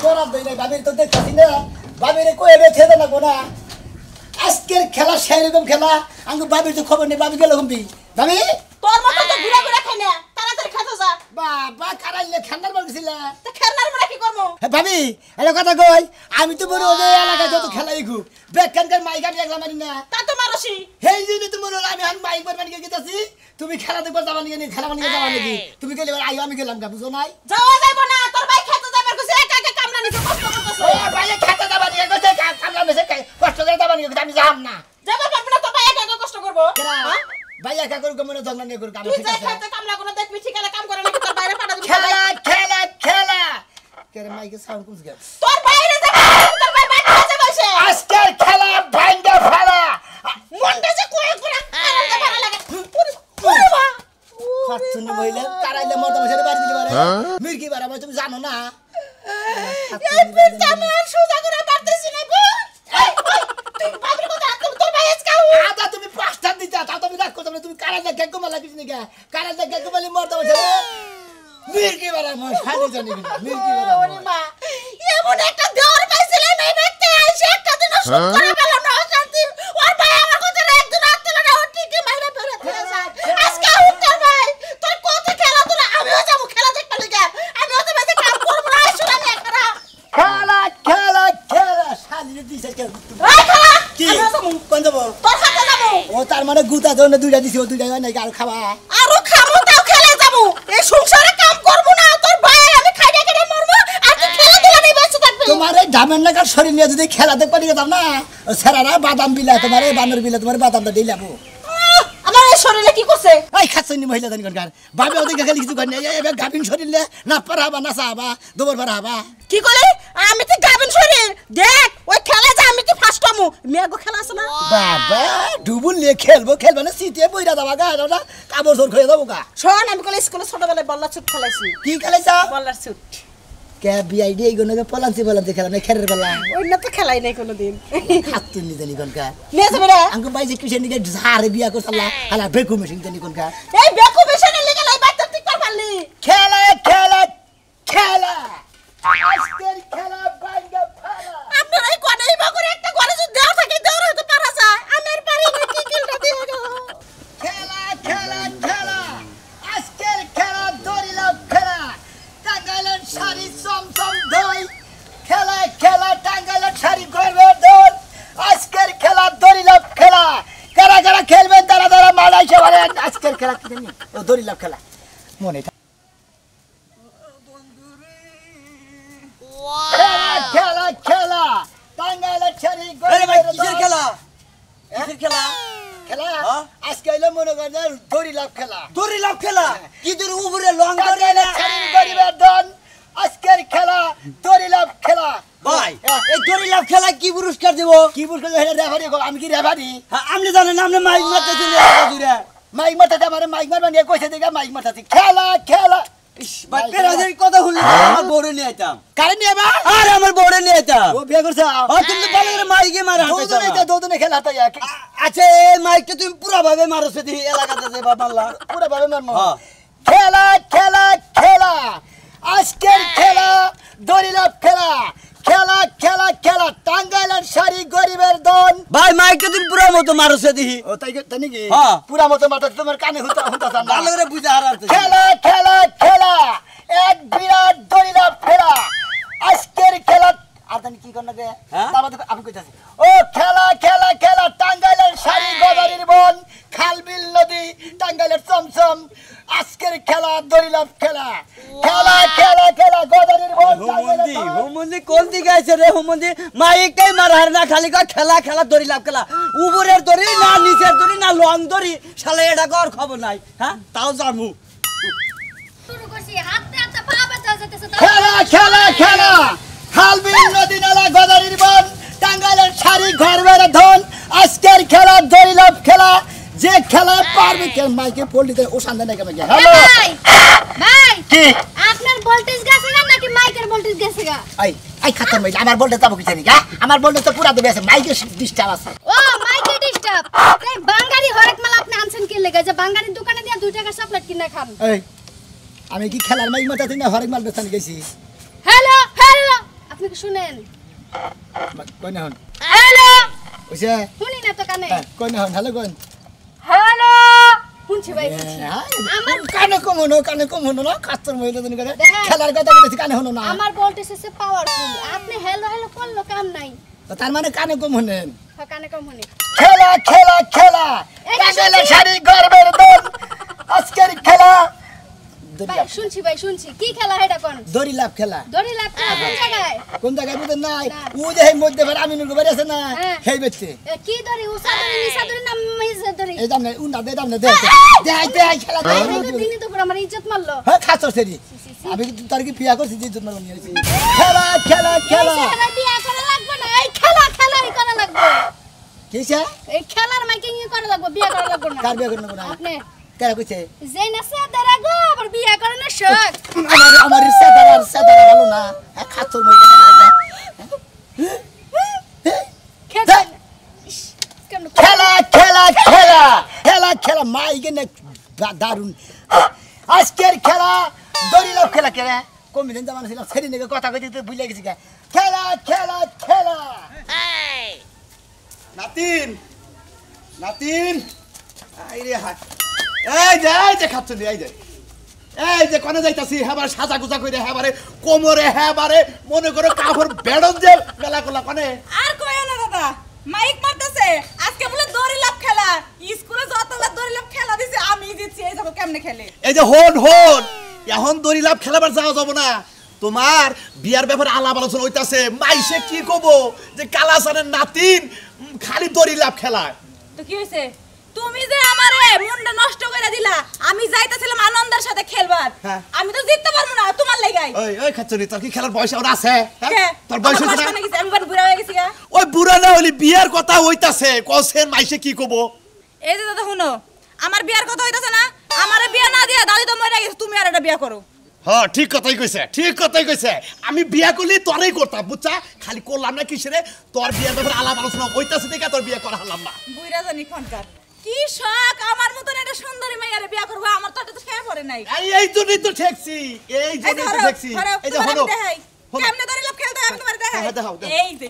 জরাব দেই না বাবির তো দেখতাছি না বাবিরে কইবে থেদে না কোনা আজকের খেলা সেরকম খেলা আঙ্গু বাবির তো খবর নেই বাবি গেল ঘুমবি বাবি তোর মত তো ঘুরে ঘুরে খাই না তাড়াতাড়ি খেতে যা বাবা কারাইলে খান্নার মার গেছিলা তো খেলনার মরা কি করব ভাবি এটা কথা কই আমি তো বড় ওই এলাকায় যত খেলাই গু বেকানকার মাইক আমি একলা মারি না তা তো মারছি এই জন্য তো মনে আমি হান মাইক মারবার নিয়ে গেতাছি তুমি খেলা দেখবার যাবা নিয়ে খেলা নিয়ে যাবা নাকি তুমি গেলে আইও আমি গেলাম গা বুঝো নাই যাওয়া যাইব না তোর ভাই খেতে যাবার কইছে একা একা কামলা নিতে কষ্ট করতেছে ও ভাই খেতে যাবা নিয়ে গেছে কামলা মেসে কষ্ট করে যাবা নিয়ে আমি যাম না যাবা পারবি না তোর ভাই একা একা কষ্ট করব হ্যাঁ ভাই একা করব মনে ঝগড়া নিয়ে করব তুই যাই খেতে কামলা কোন দেখবি ঠিকানা কাম করে নাকি তোর বাইরে পাঠা দিবি খেলা খেলা খেলা কেরে মাইকে সাউন্ড কুছ গেল তোর বাইরে যা তোর ভাই বাইরে আছে বসে আজকের খেলা ভাঙ্গা ফেলা মনটা যে কোয়ে কোরা আনন্দ ভালো লাগে খাচ্ছুনি মহিলা কারাইলে মরতে বসে বাড়ি দিতে পারে মির্কি বাড়া তুমি জানো না এই পিঠটা আমি আর সোজা করে পারতেছি না গো তুই বাবুর কথা তোর ভাই আজকে আদা তুমি পাঁচটা দিতা তা তুমি রাখ করতে তুমি কারা দেখে গোমা লাগিস নি গা কারা দেখে গোমালি মরতে বসে মির্কি বাড়া মই শানি জানি মির্কি বাড়া ওরে মা এমন একটা দেওয়ার পাইছিলাম এই ব্যক্তি আইছে একটা দিন শুট করে পেলাম না শান্তি ওর ভাই আমার কথা একদিন আত্মলা না ওর ঠিকই মাইরা ফেলে যায় আজকে উত্তর ভাই তোর কত খেলা তোরা আমিও যাবো খেলা দেখতে লাগা আমিও তো বেশি কাম করব না শুনা নি একটা খেলা খেলা খেলা শালি দিছে কে এই খেলা কি আমিও যাবো কোন যাব তোর সাথে যাবো ও তার মানে গুতা ধরে দুইটা দিছি ও দুইটা নাই আর খাওয়া আরো খামু তাও খেলে যাবো এই সংসারে কাম করব না তোর ভাই আমি খাইডা খাইডা মরবো আর তুই খেলা দিলা নেই বেঁচে থাকবি তোমার এই ধামের নাকার শরীর নিয়ে যদি খেলা দেখতে পারি যেতাম না সেরারা বাদাম বিলা তোমার এই বানর বিলা তোমার বাদামটা দিলাবো আমার এই শরীরে কি করছে এই খাচ্ছনি মহিলা জানি কোনকার বাবে ওদিকে খালি কিছু কর নাই এবার গাভিন শরীরে না পারাবা না চাবা দবর পারাবা কি কইলে আমি তো গাবিন শরীর দেখ ওই খেলা যা আমি কি ফার্স্ট হমু মেগো খেলা আছে না বাবা ডুবুল নিয়ে খেলবো না সিটিয়ে বইরা যাবা গা ওটা কাবর জোর করে যাবো গা শোন আমি কইলে স্কুলে ছোটবেলায় বল্লা ছুট খেলাইছি কি খেলাইছা বল্লার ছুট কে বিআইডি এইগুলোকে পলান্তি খেলা না খেরের বেলা ওই না তো খেলাই নাই কোনোদিন খাচ্ছনি জানি কোনকার নিয়ে যাবে রে আঙ্কু ভাই যে কিসের নিকে ঝাড়ে বিয়া করছালা হালা বেকু মেশিন জানি কোনকার এই বেকু বেশনে লেগে লাই বাইতে ঠিক কর পারলি খেলা খেলা খেলা আজকের খেলা ভাঙ্গা ফেলা আপনার এই কোনাই বগরে একটা ঘরে যদি দেওয়া থাকে দেওয়া হতে পারা যায় আমার পারি না কি খেলটা দিয়ে গেল খেলা খেলা খেলা আজকের খেলা দড়িলাম খেলা টাঙ্গাইলের শাড়ি চমচম ধই খেলা খেলা টাঙ্গাইলের শাড়ি করবে দৌড় আজকের খেলা দড়িলাম খেলা কারা কারা খেলবেন তারা তারা মালাইছে বলে আজকের খেলা কি জানি ও দড়িলাম খেলা মনে খেলা খেলা খেলা টাঙ্গাইলের শাড়ি কিসের খেলা কিসের খেলা খেলা আজকে হইলো মনে করেন দড়িলাম খেলা দড়ি লাভ খেলা কি দূর উপরে লং দড়ি না গরিবের দন আজকের খেলা দড়িলাম খেলা ভাই এই দড়ি লাভ খেলা কি পুরস্কার দেব কি পুরস্কার রেফারি আমি কি রেফারি আপনি জানেন আপনি মাইক মারতেছেন জুড়ে মাইক মারতে আমার মাইক মারবা নিয়ে কইছে দিকে মাইক মারতাছি খেলা খেলা ভাই পেরাজের কথা শুনলে আমার বড় নিয়ে আইতাম কারে নিয়ে বা আর আমার বড় নিয়ে আইতাম ও বিয়ে করছ তুমি তো ভালো করে মাইকে মারা দৌদনে খেলা তাই আচ্ছা এই মাইকটা তুমি পুরো ভাবে মারছো দি এলাকাতে যে বাবাল্লা পুরো ভাবে মারমু খেলা খেলা খেলা আজকের খেলা দড়িলাম খেলা খেলা খেলা খেলা টাঙ্গাইলের শাড়ি গরিবের দন ভাই মাইকটা তুমি পুরো মতো মারছো দি ও তাই নাকি হ্যাঁ। পুরা মতো মাথা তোমার কানে হুতা ভালো করে বুঝা হারাতে খেলা খেলা খেলা এক বিরাট দড়িলাম খেলা আজকের খেলা আদানি কি করনা গে হ্যাঁ? তারপর আমি কইতাছি ও খেলা খেলা খেলা টাঙ্গাইলের শাড়ি গদারির বন খালবিল নদী টাঙ্গাইলের চমচম আজকের খেলা দড়িলাম খেলা খেলা খেলা খেলা গদারির বন হুমন্দি কোন দিকে আছে রে হুমন্দি মাইকটাই মার হার না খালি কয় খেলা খেলা দড়ি লাভ খেলা উপরের দড়ি না নিচের দড়ি না লং দড়ি শালা এটা কর খবর নাই হ্যাঁ তাও জামু শুরু করছি হাতে হাতে পা ব্যথা যেতেছে খেলা খেলা খেলা খালবিল নদী নালা গদারির বন টাঙ্গাইলের শাড়ি ঘর বেড়া ধন আজকের খেলা দড়িলাম খেলা যে খেলা পারবে কে মাইকে পল্লিতে ও সামনে নাকি আমাকে হ্যালো ভাই ভাই কি আপনার ভোল্টেজ গেছে না নাকি মাইকের ভোল্টেজ গেছে গা আই খাতাম ভাই আমার বলতে যাবো কি জানি গা আমার বলতে তো পুরা দেবে আছে মাইকে ডিস্টার্ব আছে ও মাইকের ডিস্টার্ব এই বাঙালি হরেক মাল আপনি আনছেন কি লেগে যে বাঙালির দোকানে দিয়া 2 টাকা চকলেট কিনে খান এই আমি কি খেলার মাইক মাথাতে না হরেক মাল বেচতে গেছি হ্যালো হ্যালো আপনি কি শুনেন? কই না হন হ্যালো ওইছে শুনি না তো কানে। কই না হন হ্যালো কই হ্যালো শুনছি ভাই শুনছি। আমার কানে কম হনো না কাস্তর মহিলা দিন করে দেখেন। খেলার কথা বলতেছি কানে হনো না আমার ভোল্টেজ আছে পাওয়ারফুল। আপনি হ্যালো হ্যালো করলো কাম নাই। তো তার মানে কানে কম হনেন কানে কম শুনি। খেলা খেলা খেলা এই টাঙ্গাইলের শুনছি। শাড়ি গর্বের দোল আজকের খেলা ভাই শুনছি ভাই শুনছি। কি খেলা এটা কোন? দড়ি লাভ খেলা দড়ি লাভ খেলা কোন জায়গায়? কোন জায়গায় বুঝেন নাই না। ও যে এই মধ্যে ভাড়া আমিনুর গোবারে আছে না হ্যাঁ। সেই বেচছে কি দড়ি? উষা দড়ি নিশা দড়ি না মিজা দড়ি? এই দাম নাই উন্ডা দে দাম না দে খেলা ভাই দিনই তো পুরো আমার ইজ্জত মারলো। হ্যাঁ খাচ্ছ সেরি আমি তার কি পিয়া করছি যে জন্য নিয়েছি খেলা খেলা খেলা এই খেলা বিয়া করা লাগবে না। এই খেলা খেলাই করা লাগবে। কিসে এই খেলার মাইকিং করা লাগবে, বিয়া করা লাগবে না। কার বিয়া করব না আপনি কারা কইছে যেই না সাদারা গো আবার বিয়া করে না শখ। আমার সাদারা ভালো না খাচ্ছ মহিলা খেলা ইস, কেমন খেলা খেলা খেলা খেলা খেলা মাই গেনে দারুন আজকের খেলা দড়ি লাভ খেলা খেলা কমি দিন জামান ছিল সেদিন থেকে কথা কইতে ভুলে গেছি খেলা খেলা খেলা নাতিন নাতিন আইরে হাই এই যে খাচ্ছ দি এই যে কোনে যাইতাছি হেবার সাজা গুজা কইরে হেবারে কোমরে হেবারে মনে করো কাপড় বেড়ন যে মেলা কোলা কোনে আর কইও না দাদা মাইক মারতেছে আজকে বলে দড়ি লাভ খেলা স্কুলে যতবার দড়ি লাভ খেলা দিছে আমি জিতছি এই দেখো কেমনে খেলে এই যে হন এখন দড়ি লাভ খেলাবার যাওয়া যাব না তোমার বিয়ার ব্যাপারে আলাপ আলোচনা হইতাছে মাইসে কি কব যে কালাসানের নাতিন খালি দড়ি লাভ খেলায় তো কি হইছে তুমি যে আমারে মনটা নষ্ট করে দিলা আমি যাইতাছিলাম আনন্দের সাথে খেলবার হ্যাঁ। আমি তো জিততে পারবো না তোমার লাগাই ওই খাচ্ছনি তোর কি খেলার বয়স আর আছে হ্যাঁ? তোর বয়স হইছে না আমি বাড়ি বুড়া হয়ে গেছি গা ওই বুড়া না হলি বিয়ার কথা হইতাছে কসেন মাইসে কি কব এই যে দাদা শুনো আমার বিয়ার কথা হইতাছে না আমারে বিয়া না দিয়া দাদি তো মরে গেছে তুমি আর একটা বিয়া করো হ্যাঁ ঠিক কথাই কইছে আমি বিয়া করলি তোরই করতাম বুঝছা খালি করলাম না কিসেরে তোর বিয়ার ব্যাপারে আলাপ আলোচনা হইতাছে দেখে তোর বিয়া করা হলাম না বুইরা জানি ফোনকার কি শখ আমার মতন একটা সুন্দরী মাইয়ারে বিয়া করব আমার তো এটা তো খেয়ে পড়ে নাই এই জন্যই তো ঠেকছি এই যে হলো কেমনে ধরে লোক খেলতে হয় আমি তোমার দেখাই হ্যাঁ, দেখাও। এই যে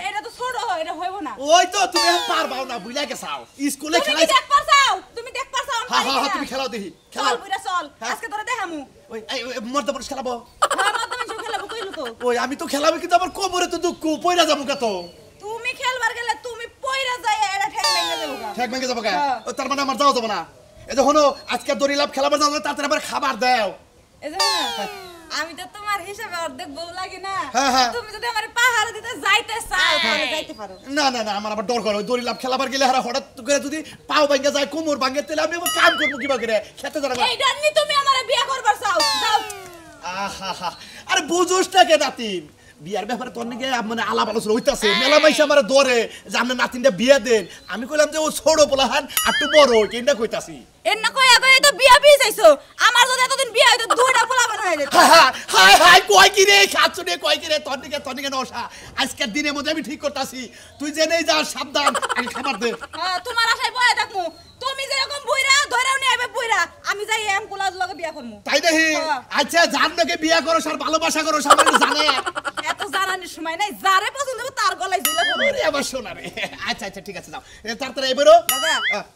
এটা তো ছোট হয় এটা হইব না ওই তো তুমি এখন পারবাও না বুইলা গেছাও স্কুলে তুমি খেলাই কি দেখ পারছাও তুমি দেখ পারছাও হ্যাঁ তুমি খেলাও দেখি চল খেলাও বুইরা চল হ্যাঁ। আজকে তোরে দেখামু ওই মর্দপুরুষ খেলাবো হ্যাঁ মাধ্যমে খেলাবো কইলো তো ওই আমি তো খেলাবো কিন্তু আমার কোমরে তো দুঃখ পয়রা যাবো কত তুমি খেলবার গেলে তুমি পয়রা যায় এটা ঠেক ভেঙে দেবো গা ঠেক ভেঙে যাবো কে হ্যাঁ। ও, তার মানে আমার যাওয়া যাবো না এই যে হলো আজকে দড়ি লাভ খেলাবার যাবো তাড়াতাড়ি আবার খাবার দাও এই যে না, আমি তো তোমার হিসাবে অর্ধেক বউ লাগি না হ্যাঁ। তুমি যদি আমার পাহাড় দিতে যাইতে চাও তাহলে যাইতে পারো না আমার আবার ডর করে ওই দড়ি লাভ খেলাবার গেলে হারা হঠাৎ করে যদি পাও ভাঙ্গে যায় কোমর ভাঙ্গে তাহলে আমি আবার কাম করবো কিবা করে খেতে যাবো এই ডান্নি তুমি আমারে বিয়া করবার চাও যাও আহা আরে বুঝোস না কে নাতিন বিয়ার ব্যাপারে তোর নাকি মানে আলাপ আলোচনা হইতাছে মেলা মাইসে আমার দরে যে আপনার নাতিনটা বিয়া দেন আমি কইলাম যে ও ছোট পোলাহান আর একটু বড় কেনটা কইতাছি এর না কই আগে তো বিয়া বিয়ে চাইছো আমার যদি এতদিন বিয়া হইতো দুইটা পোলা বানা হয়ে যেত হাই কয় কি রে খাচ্ছু রে কয় কি রে তোর দিকে নশা আজকের দিনের মধ্যে আমি ঠিক করতাছি তুই জেনেই যা সাবধান আগে খাবার দে হ্যাঁ তোমার আশায় বয়ে থাকমু তুমি যেরকম বইরা ধরেও নিয়ে আইবে বইরা আমি যাই এম পোলাজ লগে বিয়া করমু তাই দেখি হ্যাঁ। আচ্ছা যার নাকি বিয়া করো আর ভালোবাসা করো সবাই জানে এত জানানির সময় নাই যারে পছন্দ হবে তার গলায় ঝুলে পড়ো ওরে আমার সোনা রে আচ্ছা ঠিক আছে যাও তাড়াতাড়ি এবারও দাদা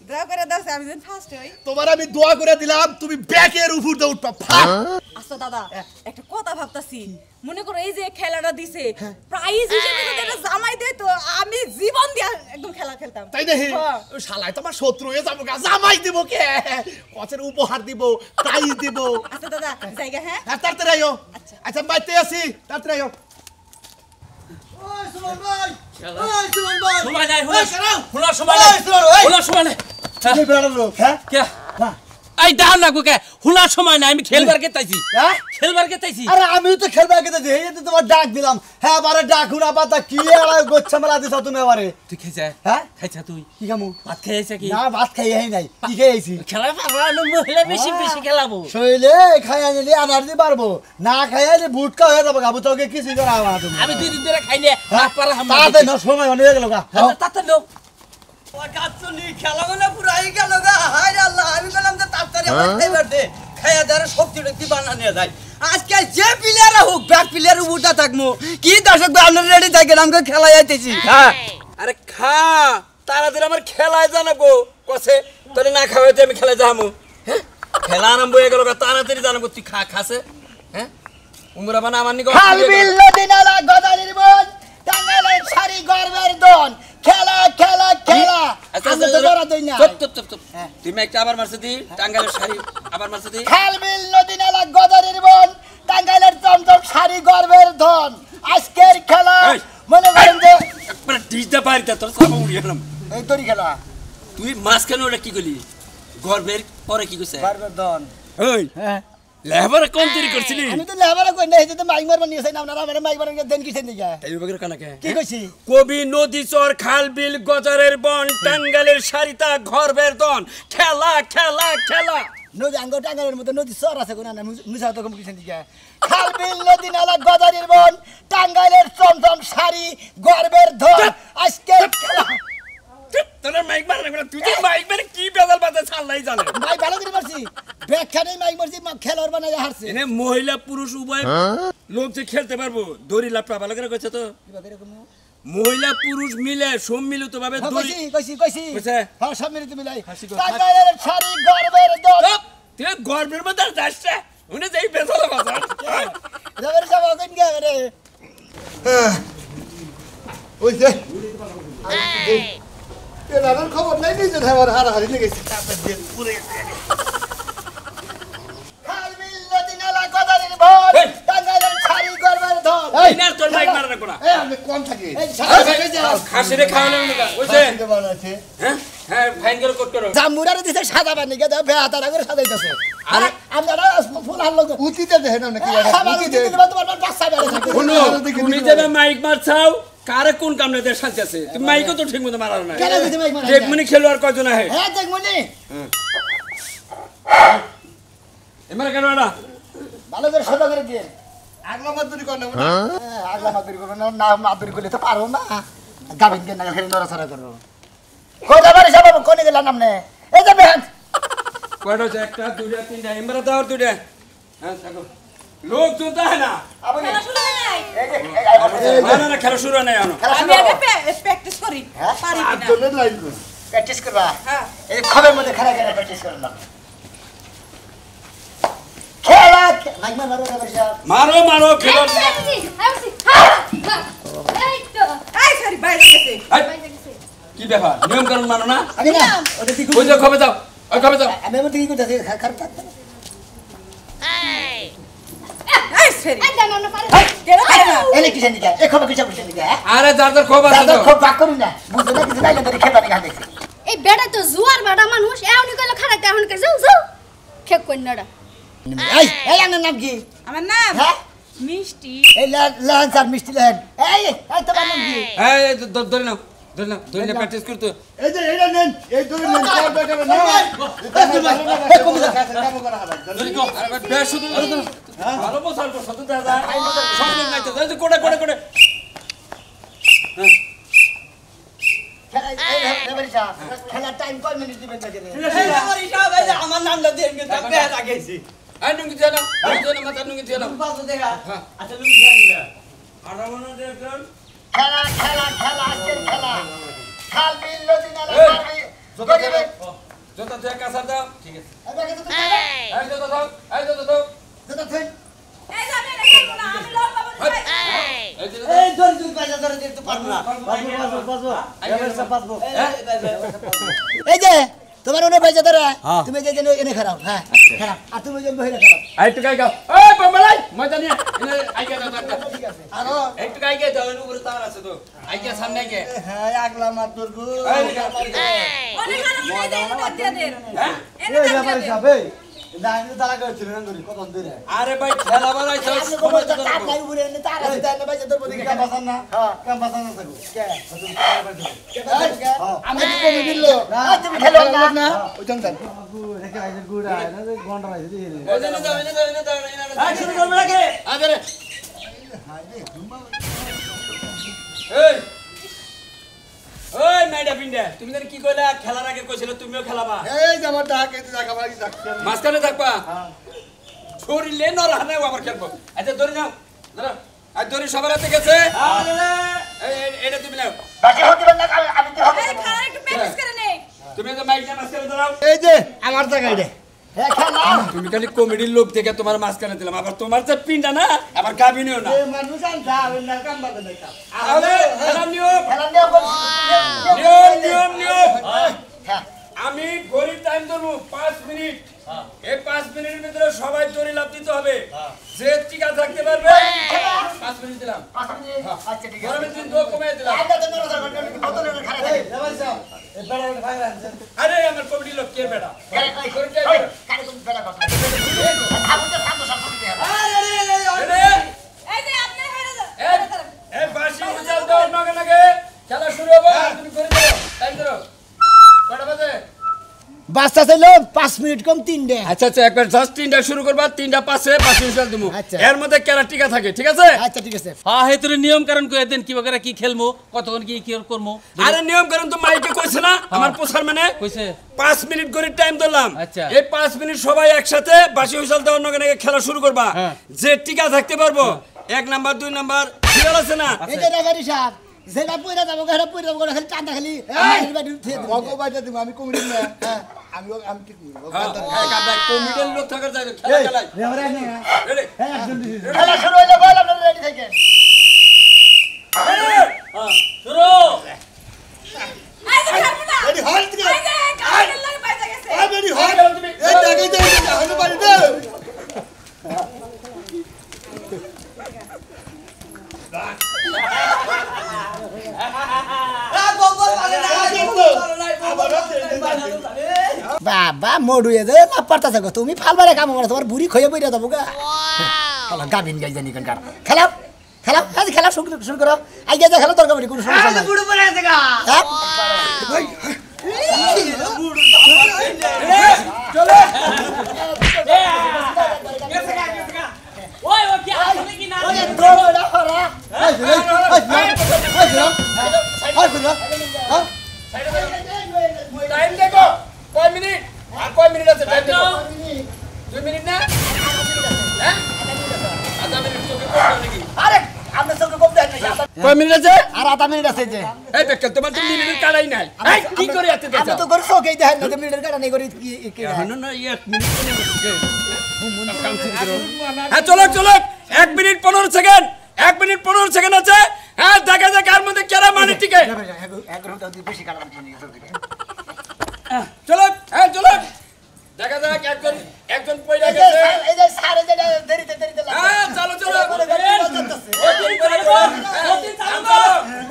দয়া করে দাও আমি যেন ফার্স্ট হই তোমার আমি দোয়া করে দিলাম তুমি ব্যাকের উপর দিয়ে উঠবা ফাক আচ্ছা দাদা একটা কথা ভাবতাছি মনে করো এই যে খেলাটা দিছে প্রাইজ হিসেবে যদি এটা জামাই দেয় তো আমি জীবন দিয়া একদম খেলা খেলতাম তাই দেখি হ্যাঁ। শালাই তোমার শত্রু হয়ে যাবো গা জামাই দিব কে কচের উপহার দিব প্রাইজ দিব আচ্ছা দাদা জায়গা হ্যাঁ হ্যাঁ তাড়াতাড়ি আইও আচ্ছা বাইতে আসি তাড়াতাড়ি আইও ওই সুমন ভাই সময় নাই ওই শোনো। হলো সময় নাই হলো সময় নাই তুমি বেড়ার লোক হ্যাঁ কে এই দাও না কে হলো সময় নাই আমি খেলবার গেতাইছি হ্যাঁ খেলবার গেতাইছি আরে আমি তো খেলবা গেতে যে এই তো তোমার ডাক দিলাম হ্যাঁ বারে ডাক হুনা পাতা কি আর গোচ্ছা মেলা দিছ তুমি এবারে তুই খাইছা হ্যাঁ খাইছা তুই কি খামু ভাত খাইছা কি না ভাত খাই নাই কি খাইছি খেলা পারবা মহিলা বেশি বেশি খেলাবো শৈলে খাই আনিলে আনারদি পারবো না খাই আইলে বুটকা হয়ে যাবো গাবু তোকে কিছু করা হবে না তুমি আমি 2 দিন ধরে খাইলে ভাত পারা হাম তাতে না সময় অনেক গেল গা তাতে নো ও কাচ্চনি খেলা মানে পুরাই গেল গা হায় রে আল্লাহ আমি বললাম যে তাড়াতাড়ি আমার খাইবার দে খায়া দারে শক্তি টক্তি বানা নিয়ে যায় আজকে যে প্লেয়ার হোক ব্যাক প্লেয়ার উঠা থাকবো কি দর্শক আপনারা রেডি থাকেন আমাকে খেলা যাইতেছি হ্যাঁ আরে খা তাড়াতাড়ি আমার খেলায় জানাবো কসে তোরে না খাওয়াইতে আমি খেলায় যাবো হ্যাঁ খেলা আরম্ভ হয়ে গেল তাড়াতাড়ি জানাবো তুই খাসে হ্যাঁ উমরা বানা আমার নিকো খালবিল নদী নালা গদারির বন টাঙ্গাইলের শাড়ি গর্বের দন খেলা খেলা খেলা আমি তো বড় দই না চুপ তুমি একটা আবার মারছে দি টাঙ্গাইলের শাড়ি আবার মারছে দি খালবিল নদী নালা গদারির বন টাঙ্গাইলের চমচম শাড়ি গর্বের ধন আজকের খেলা মনে করেন যে একবার ডিজটা পারিতা তোর সাবা উড়িয়ে গেলাম এই তরি খেলা তুই মাঝখানে ওটা কি করলি গর্বের পরে কি কইছে গর্বের ধন ওই হ্যাঁ লেবারে কোন তৈরি করছিলি আমি তো লেবারে কই না এই যে মাইক মারবার নিয়েছেন আপনারা আমার মাইক মারবার দেন কিসের দিকে এই বিভাগের কানাকে কি কইছি কবি নদী চর খাল বিল গজারের বন টাঙ্গাইলের শাড়িতা গর্বের দন খেলা খেলা খেলা নদী আঙ্গ টাঙ্গাইলের মধ্যে নদী সর আছে কোন না মিছা তো কম কিসের দিকে খালবিল নদী নালা গদারির বন টাঙ্গাইলের চমচম শাড়ি গর্বের ধন আজকের খেলা তোর মাইক মারনা করে তুই মাইক মারে কি বেজাল বাজে ছাড়লাই জানে মাইক ভালো করে মারছি ব্যাখ্যানে মাইক মারছি খেলোয়াড় বানায় হারছে এনে মহিলা পুরুষ উভয় লোক যে খেলতে পারবো দড়ি লাফটা ভালো করে কইছে তো মহিলা পুরুষ মিলে সম্মিলিত ভাবে দড়ি কইছি কইছে হ্যাঁ সব মিলিত মিলাই টাঙ্গাইলের শাড়ি গর্বের ধন তুই গর্বের মধ্যে যাচ্ছে উনি যেই বেজাল বাজার রবের সব কোন গে রে ওই যে এনার খবর নাই নিজে ধাবার হারাহারি লেগেছে খালবিল নদী নালা গদারির বন টাঙ্গাইলের শাড়ি গর্বের ধন এই না তোর মাইক মারনা কোনা এই আমি কোন থাকি এই শাড়ি যাও খাসিরে খাওয়ানো না কইছে বানাচ্ছে হ্যাঁ হ্যাঁ ফাইন করে কোট করো জামুরারে দিছে সাদা বানি গে দাও বেহাতারা করে সাজাইতাছে আরে আপনারা ফুল হাল লোক উতিতে দেখেন না কি খাবার উতিতে দিতে দিবা তোমার বাচ্চা বেড়ে থাকে শুনো তুমি যে মাইক মারছাও কারে কোন কামনে দে শান্তি আছে তুমি মাইকও তো ঠিক মতো মারার না কেন দিতে মাইক মারা এক মিনিট খেলোয়াড় কয়জন আহে হ্যাঁ দেখ মনি এমারে কেন না ভালো করে সোজা করে দিয়ে আগলা মাদুরি কোন না আগলা মাদুরি করবে না না মাদুরি করলে তো পারো না গাবিন কে না খেলে নড়াচড়া করো কোথা বাড়ি সব কোনে গেলাম নামনে এই যে বেহান কয়টা হচ্ছে একটা দুইটা তিনটা এমরা দাও দুইটা হ্যাঁ থাকো লোক তো তাই না আপনি খেলা শুরু হয় নাই। এই যে এই আইবো না খেলা শুরু হয় না এখনো আমি আগে প্র্যাকটিস করি পারি কিনা আজনের লাইন কোন প্র্যাকটিস করবা হ্যাঁ এই খবের মধ্যে খেলা খেলা প্র্যাকটিস করো না খেলা মাইক মারো না বাড়ি মারো খেলো এই তো এই সরি বাইরে গেছে কি ব্যাপার নিয়ম কানুন মানো না আমি না ওটা দিকু ওই যে খবে যাও ওই খবে যাও আমি মধ্যে কি করতেছি খারাপ থাকতে এই সরি এই জানো না পারে কেন পারে না এলে কিসের দিকে এই খবর কিসের দিকে আরে যার খব আছে দাদা তো খুব বাক করুন না বুঝতে না কিছু নাইলে ধরে খেপানি খা দেখছি এই বেটা তো জুয়ার বাড়া মানুষ এমনি কইলো খারাইতে এখন কে যাও যাও খেক কই নাড়া এই এই আমার নাম কি আমার নাম হ্যাঁ মিষ্টি এই লান স্যার মিষ্টি লান এই এই তোমার নাম কি এই ধরে নাও প্র্যাকটিস করতে এই যে এটা নেন এই ধরে নেন চার টাকা না কাম করা হবে ধরে তো আরে বেশ শুধু ভালো বসাল তো শুধু দাদা সম্মান নাই তো এই কোড়ে খেলার টাইম কয় মিনিট দিবেন দেখেন আমার নামটা দিয়ে কিন্তু বেহাত আগেছি আই নুঙ্গি জানা মাথা নুঙ্গি জানা বাবু দেখা আচ্ছা তুমি খেয়ে নিলা আর মনে দেখুন খেলা খেলা খেলা আজকের খেলা খাল বিল নদী নালা এই, পানি যত করে যত থেকে কাছে দাও ঠিক আছে এই যত দাও এই যাবে না খেলবো না আমি লোক বাবু এই যে এই ধরে পয়সা ধরে দিতে পারবো না পারবো এই যে তোমার ওনে পয়সা ধরা তুমি যে এনে খারাপ হ্যাঁ খারাপ আর তুমি যে বহিরে খারাপ আই তো গাই গাও এই বাবালাই মজা নিয়ে এনে আই গে দাও ঠিক আছে আর একটু গাই গে দাও এর উপরে তার আছে তো আই গে সামনে গে হ্যাঁ আগলা মার তোর গো অনেক আলো মনে দেন না দিয়ে দেন হ্যাঁ এনে দেন আরে ভাই খেলা বাড়াই তো আপনি কোন তার নাই উপরে এনে তার আছে তার পয়সা ধরবো দিকে বাসান না হ্যাঁ কাম বাসান না থাকো আমি তো কমে দিল তুমি খেলো না ওইখান যান ওই যে দাও এনে দাও আই শুরু করবে নাকি আরে এই ওই মাইডা পিন্ডে তুমি জানি কি কইলা খেলার আগে কইছিল তুমিও খেলাবা এই যে আমার ডাক এই জায়গা বাড়ি ডাকছে মাঝখানে থাকবা শরীরে নরহানে আবার খেলবো আচ্ছা ধরে নাও ধরো আর ধরে সবার হাতে গেছে এটা তুমি নাও বাকি হতে পারে না আমি তো হবে খেলা একটু প্র্যাকটিস করে নে তুমি তো মাইকটা মাঝখানে দাঁড়াও এই যে আমার জায়গায় রে হ্যাঁ খেলা তুমি খালি কমেডির লোক থেকে তোমার মাঝখানে দিলাম আবার তোমার যে পিন্ডা না আবার গাবিনিও না এই মানুষ আনতা আমি না কাম বাদ দেখাম তাহলে খেলা নিয়ম খেলা নিয়ে নিয়ম হ্যাঁ আমি ঘড়ির টাইম ধরবো 5 মিনিট এই 5 মিনিটের ভিতরে সবাই দড়ি লাফ দিতে হবে যে টিকা থাকতে পারবে 5 মিনিট দিলাম আচ্ছা ঠিক আছে গরমের দিন তো কমে দিলাম আমরা তো নরসা বোতলে খাড়া থাকে আরে আমার কমেডি লোক কে বেটা কারে তুমি বেলা কথা আমি তো সামনে সব দিতে হবে এই যে আপনি হয়ে যান এই বাসি উজাল দাও নাগে খেলা শুরু হবে তুমি করে দাও টাইম ধরো কটা বাজে বাচ্চা ছিল 5 মিনিট কম 3 ডে আচ্ছা আচ্ছা একবার জাস্ট 3টা শুরু করবা 3টা পাশে বাসি উজাল দিমু আচ্ছা। এর মধ্যে কেরা টিকা থাকে ঠিক আছে আচ্ছা ঠিক আছে হ্যাঁ হেতুর নিয়ম কারণ কই দেন কি বগরা কি খেলমু কতক্ষণ কি কি করমু আরে নিয়ম করুন তো মাইকে কইছে না আমার পোছার মানে কইছে 5 মিনিট করে টাইম দিলাম আচ্ছা। এই 5 মিনিট সবাই একসাথে বাসি উজাল দেওয়ার নাগে খেলা শুরু করবা হ্যাঁ। যে টিকা থাকতে পারবো 1 নাম্বার 2 নাম্বার সিরিয়াল আছে না এই যে রেফারি সাহেব যেটা পয়রা যাবো ঘরে পয়রা যাবো খালি টাটা খালি ভগবাইটা দিব আমি কমিটি না হ্যাঁ আমি ঠিক কমিটির লোক থাকার জায়গা খেলা খেলাই রেডি খেলা শুরু হইলে বল আপনারা রেডি থাকেন শুরু এই যে খেলবো না রেডি হল থেকে এই যে কাদের লাগে বাইজা গেছে আই রেডি হল এই জায়গায় দে হল বাড়ি দে বাবা মডুয়ে দে না পারতাছ গো তুমি ফালবারে কাম করো তোমার বুড়ি খয়ে বইরা যাবো গা খেলা গাবিন গাই জানি কোনকার খেলা খেলা আজ খেলা শুরু করো আই গেছে খেলা তোর গাবি কোনো সমস্যা নাই বুড়ো পড়ে আছে গা চলো ওই ও কি আসলে কি না ওই দৌড়া হরা টাইম দেখো কয় মিনিট আর কয় মিনিট আছে টাইম দেখো 2 মিনিট না হ্যাঁ আধা মিনিট তোকে করতে নাকি আরে আপনি সবকে কম দেন না কয় মিনিট আছে আর আধা মিনিট আছে যে এই বেকার তোমার তো মিনিটের কাটাই নাই এই কি করে এত আমি তো করে সকেই দেন না মিনিটের কাটা নেই করে কি না না 1 মিনিট কাম শুরু করো হ্যাঁ চলো চলো 1 মিনিট 15 সেকেন্ড 1 মিনিট 15 সেকেন্ড আছে হ্যাঁ দেখা যাক আর মধ্যে কেরা মানে টিকে বেশি কাটা চলো হ্যাঁ চলো দেখা যাক একজন পয়লা গেছে এই যে সারে যে দেরিতে হ্যাঁ চলো চলো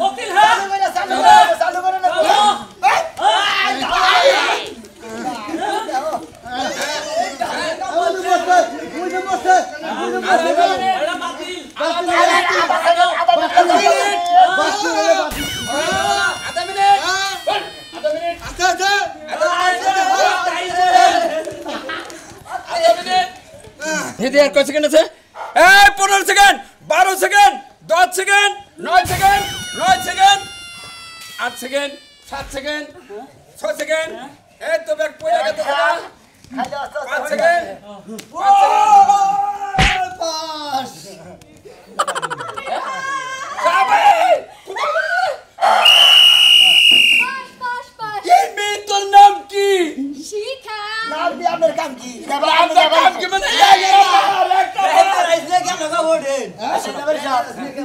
ওকিল হ্যাঁ চালু করে না এটা বাতিল আধা মিনিট আচ্ছা আচ্ছা হেদি আর কয় সেকেন্ড আছে এই 15 second 12 second 10 second 9 second 9 second 8 second 7 second 6 second এই তো ব্যাক পয়লা গেছে দাদা 5 সেকেন্ড 5 সেকেন্ড এই মেয়ে তোর নাম কি শিখা নাম দিয়ে আপনার কাম কি আপনার নাম কি মানে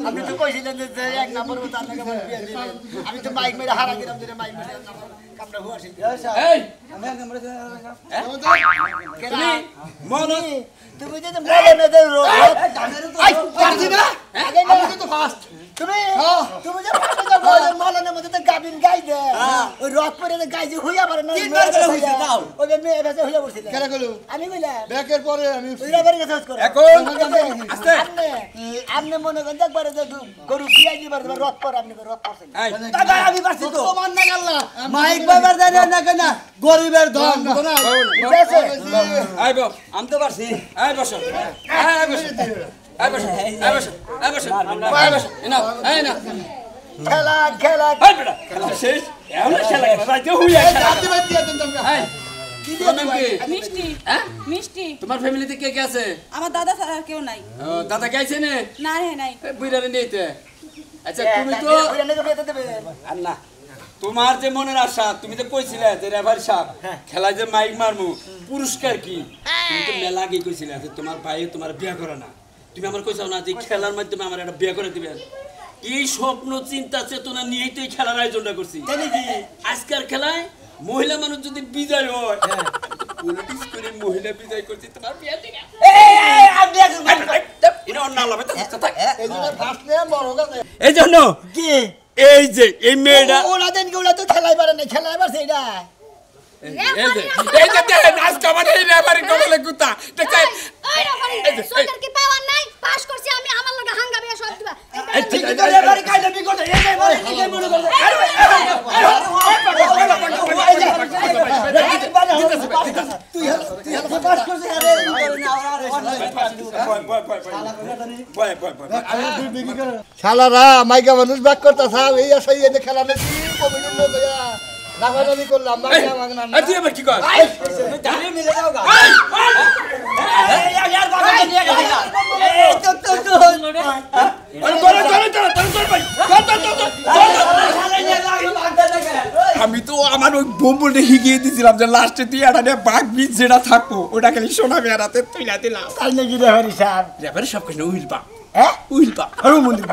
আপনি তো কইছিলেন যে এক নম্বর তার নাকি আমার বিয়ে দিবেন আমি তো বাইক মেরে হারা গেলাম যে বাইক মেরে কামটা হুয়াছি এই তুমি মন তুমি যে মনে মেদের রোগ আই পারছি না আগে না তো ফাস্ট তুমি তুমি যে ফাস্ট যা মলনের মধ্যে তো গাবিন গাই দে ওই রক পরে যে গাই যে হইয়া পারে না তিনবার করে হইছে দাও ওই মেয়ে ভেসে হইয়া পড়ছিল কেন গেল আমি কইলাম ব্যাকের পরে আমি ওই রাবারে কাছে করে এখন আস্তে আপনি মনে করেন একবারে যে গরু খিয়াই দিবার রক পর আপনি রক করছেন এই দাদা আমি পারছি তো তোমার না গেল মাইক বাবার জানে না কেন গরিবের ধন না বুঝেছে আইবো আমি তো পারছি এই বসো এই বসো এই বসো এই বসো এই বসো এই বসো না এই না খেলা খেলা এই বেটা খেলা শেষ এমন খেলা খেলা রাইতে হুইয়া এই জাতি বাদ দিয়ে দেন তোমরা এই তোমার নাম কি মিষ্টি হ্যাঁ মিষ্টি তোমার ফ্যামিলিতে কে কে আছে আমার দাদা ছাড়া আর কেউ নাই ও, দাদা কে আছে না না রে নাই বুইরারে নিতে আচ্ছা তুমি তো আর না তোমার যে মনের আশা তুমি তো কইছিলে যে রেফারি সাহেব খেলায় যে মাইক মারমু পুরস্কার কি তুমি তো মেলা আগে কইছিলে যে তোমার ভাই তোমার বিয়ে করে না তুমি আমার কইছাও না যে খেলার মাধ্যমে আমার একটা বিয়ে করে দিবেন এই স্বপ্ন চিন্তা চেতনা নিয়েই তো এই খেলার আয়োজনটা করছি আজকের খেলায় মহিলা মানুষ যদি বিজয় হয় পলিটিক্স করে মহিলা বিজয় করছি তোমার বিয়ে ঠিক আছে এটা অন্য আলাদা থাক এই জন্য ফার্স্ট নেম বড় কথা এই জন্য কি এই যে এই মেয়েটা ওরা দেন কি ওরা তো খেলাই পারে না খেলাই পারছে এটা এই যে দেখেন আজকে আমার এই রেফারি কবলে কুতা দেখেন ওই রেফারি সরকার কি পাওয়ার নাই পাস করছি আমি আমার লগে হাঙ্গামে সব দিবা এই ঠিক আছে রেফারি কাইটা বিকট এই যে বলে কি মনে করে তুই পাস করছিস আরে শালারা মাইকা মানুষ ব্যাক করতে থাক এই আসা এই যে খেলা নেছি কমিটির লোক লাফালাফি করলাম মাইকা মাগনা এই তুই আবার কি কর তাহলে মিলে যাও গা এই यार বাবা নিয়ে গেল এই তো আমি তো আমার ওই বোম্বলটা হিগিয়ে দিয়েছিলাম যে লাস্টে তুই একটা বাঘ বীজ যেটা থাকবো ওটা খালি সোনা বেড়াতে তুই না দিলাম তাই নাকি রেফারি সাহেব রেফারি সব কিছু উইল পা হ্যাঁ উইল পা আরো মন দিব